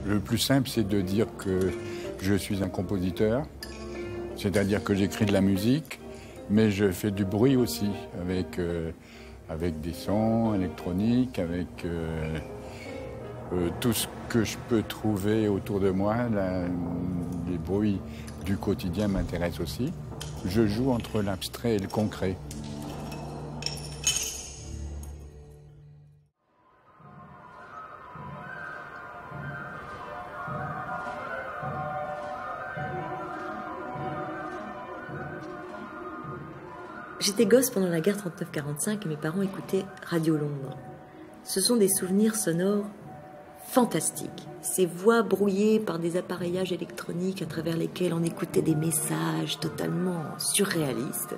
Le plus simple, c'est de dire que je suis un compositeur, c'est-à-dire que j'écris de la musique, mais je fais du bruit aussi, avec des sons électroniques, avec tout ce que je peux trouver autour de moi. Les bruits du quotidien m'intéressent aussi. Je joue entre l'abstrait et le concret. J'étais gosse pendant la guerre 39-45 et mes parents écoutaient Radio Londres. Ce sont des souvenirs sonores fantastiques. Ces voix brouillées par des appareillages électroniques à travers lesquels on écoutait des messages totalement surréalistes.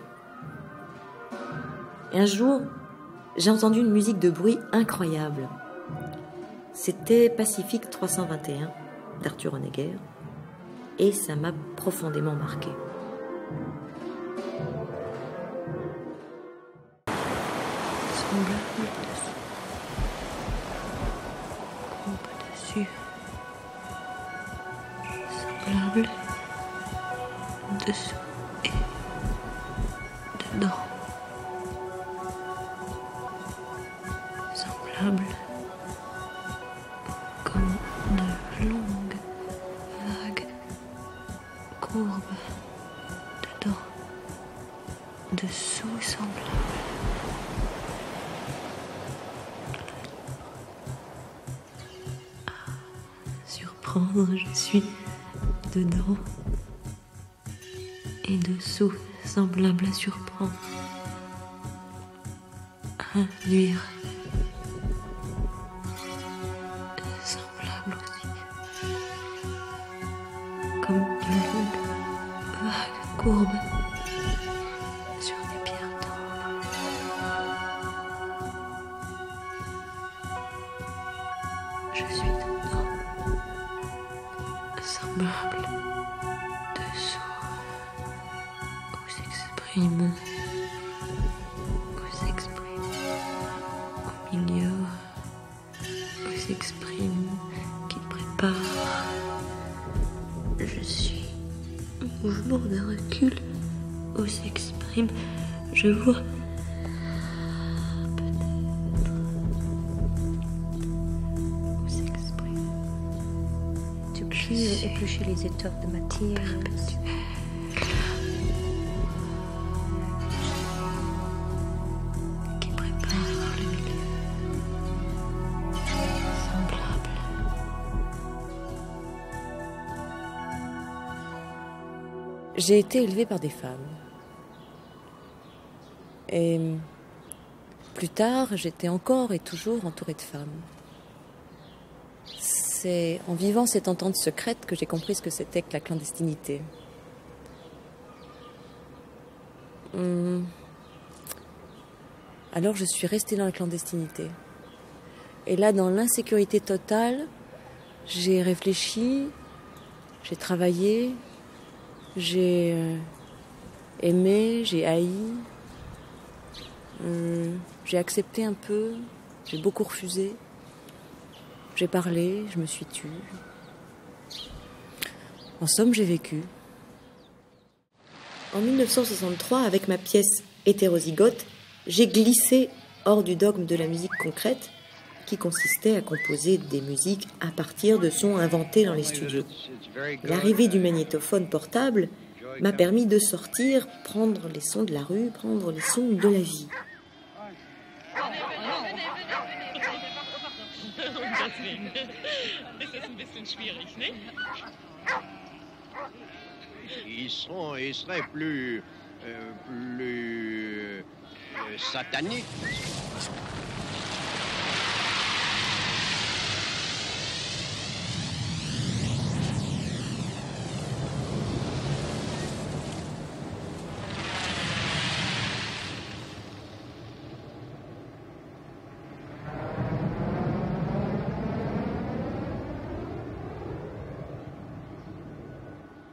Et un jour, j'ai entendu une musique de bruit incroyable. C'était Pacifique 321 d'Arthur Honegger et ça m'a profondément marqué. Semblable dessous et dedans. Semblable comme de longues vagues courbes dedans. Dessous semblable. Surprendre, je suis dedans et dessous, semblable à surprendre, induire, semblable aussi, comme de longues vagues courbes sur des pierres tendres. Je suis dedans. Semblable dessous où s'exprime au milieu où s'exprime qui prépare. Je suis mouvement de recul où s'exprime, je vois éplucher les étoffes de matière. Qui prépare le milieu. Semblable. J'ai été élevée par des femmes. Et plus tard, j'étais encore et toujours entourée de femmes. C'est en vivant cette entente secrète que j'ai compris ce que c'était que la clandestinité. Alors je suis restée dans la clandestinité. Et là, dans l'insécurité totale, j'ai réfléchi, j'ai travaillé, j'ai aimé, j'ai haï, j'ai accepté un peu, j'ai beaucoup refusé. J'ai parlé, je me suis tue. En somme, j'ai vécu. En 1963, avec ma pièce Hétérozygote, j'ai glissé hors du dogme de la musique concrète qui consistait à composer des musiques à partir de sons inventés dans les studios. L'arrivée du magnétophone portable m'a permis de sortir, prendre les sons de la rue, prendre les sons de la vie. Il serait plus satanique.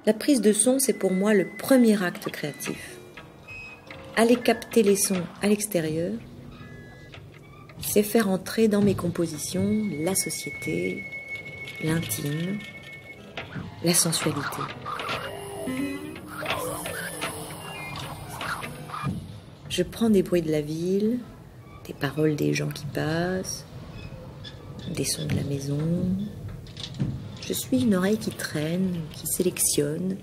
La prise de son, c'est pour moi le premier acte créatif. Aller capter les sons à l'extérieur, c'est faire entrer dans mes compositions la société, l'intime, la sensualité. Je prends des bruits de la ville, des paroles des gens qui passent, des sons de la maison. Je suis une oreille qui traîne, qui sélectionne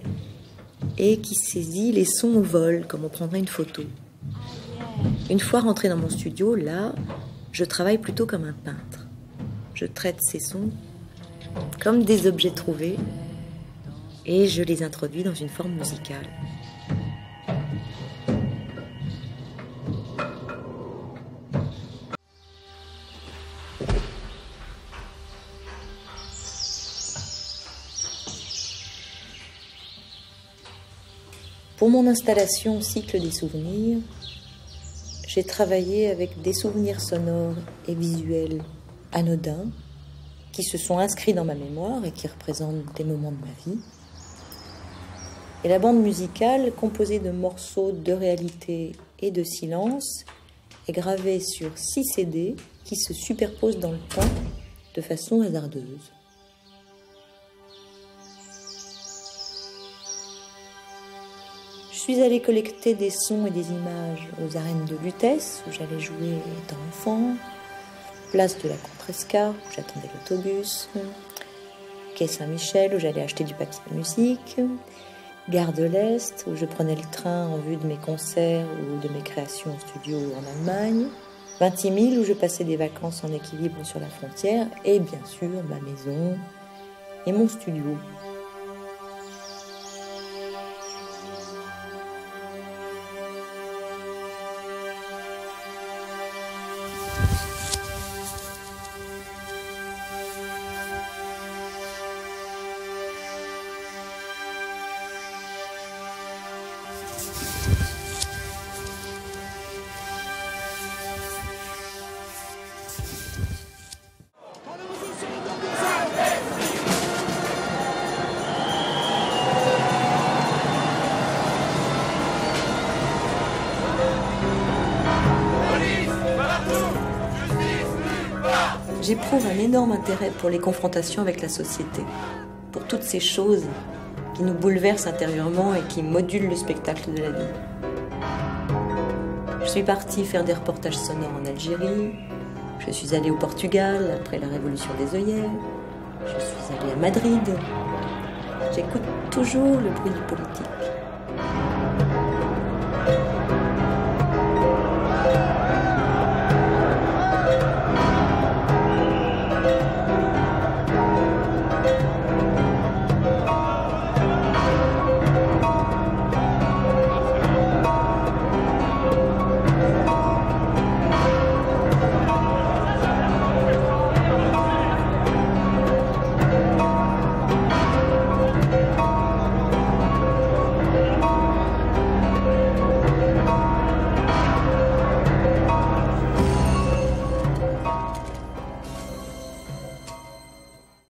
et qui saisit les sons au vol, comme on prendrait une photo. Une fois rentrée dans mon studio, là, je travaille plutôt comme un peintre. Je traite ces sons comme des objets trouvés et je les introduis dans une forme musicale. Pour mon installation Cycle des souvenirs, j'ai travaillé avec des souvenirs sonores et visuels anodins qui se sont inscrits dans ma mémoire et qui représentent des moments de ma vie. Et la bande musicale, composée de morceaux de réalité et de silence, est gravée sur 6 CD qui se superposent dans le temps de façon hasardeuse. Je suis allée collecter des sons et des images aux arènes de Lutèce, où j'allais jouer étant enfant, place de la Contrescarpe, où j'attendais l'autobus, quai Saint-Michel, où j'allais acheter du papier de musique, gare de l'Est, où je prenais le train en vue de mes concerts ou de mes créations en studio en Allemagne, Vintimille, où je passais des vacances en équilibre sur la frontière, et bien sûr ma maison et mon studio. J'éprouve un énorme intérêt pour les confrontations avec la société, pour toutes ces choses qui nous bouleversent intérieurement et qui modulent le spectacle de la vie. Je suis partie faire des reportages sonores en Algérie, je suis allée au Portugal après la révolution des œillères, je suis allée à Madrid. J'écoute toujours le bruit du politique.